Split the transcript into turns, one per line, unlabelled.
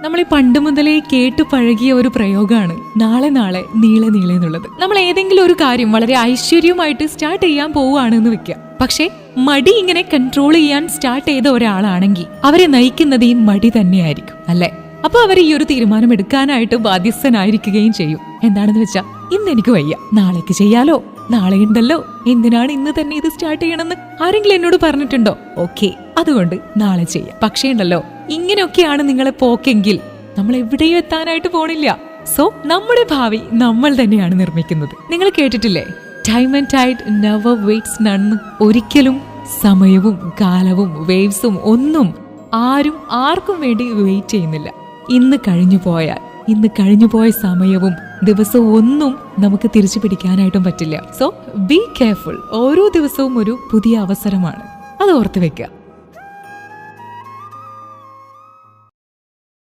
നമ്മൾ ഈ പണ്ട് മുതലേ കേട്ടു പഴകിയ ഒരു പ്രയോഗമാണ് നാളെ നാളെ നീളെ നീളെ എന്നുള്ളത്. നമ്മൾ ഏതെങ്കിലും ഒരു കാര്യം വളരെ ഐശ്വര്യമായിട്ട് സ്റ്റാർട്ട് ചെയ്യാൻ പോവുകയാണെന്ന് വെക്കുക. പക്ഷെ മടി ഇങ്ങനെ കൺട്രോൾ ചെയ്യാൻ സ്റ്റാർട്ട് ചെയ്ത ഒരാളാണെങ്കിൽ അവരെ നയിക്കുന്നത് ഈ മടി തന്നെയായിരിക്കും, അല്ലെ? അപ്പൊ അവർ ഈ ഒരു തീരുമാനം എടുക്കാനായിട്ട് ബാധ്യസ്ഥനായിരിക്കുകയും ചെയ്യും. എന്താണെന്ന് വെച്ചാ, ഇന്ന് എനിക്ക് വയ്യ, നാളേക്ക് ചെയ്യാലോ, നാളെ ഉണ്ടല്ലോ, എന്തിനാണ് ഇന്ന് തന്നെ ഇത് സ്റ്റാർട്ട് ചെയ്യണമെന്ന് ആരെങ്കിലും എന്നോട് പറഞ്ഞിട്ടുണ്ടോ? ഓക്കെ, അതുകൊണ്ട് നാളെ ചെയ്യാം. പക്ഷേ ഉണ്ടല്ലോ, ഇങ്ങനെയൊക്കെയാണ് നിങ്ങളെ പോക്കെങ്കിൽ നമ്മൾ എവിടെയും എത്താനായിട്ട് പോണില്ല. സോ നമ്മുടെ ഭാവി നമ്മൾ തന്നെയാണ് നിർമ്മിക്കുന്നത്. നിങ്ങൾ കേട്ടിട്ടില്ലേ, time and tide never waits none? ഒരിക്കലും സമയവും കാലവും വേവ്സും ഒന്നും ആർക്കും വേണ്ടി വെയിറ്റ് ചെയ്യുന്നില്ല. ഇന്ന് കഴിഞ്ഞു പോയ സമയവും ദിവസവും ഒന്നും നമുക്ക് തിരിച്ചു പിടിക്കാനായിട്ടും പറ്റില്ല. So be careful. ഓരോ ദിവസവും ഒരു പുതിയ അവസരമാണ്, അത് ഓർത്ത് വെക്കുക.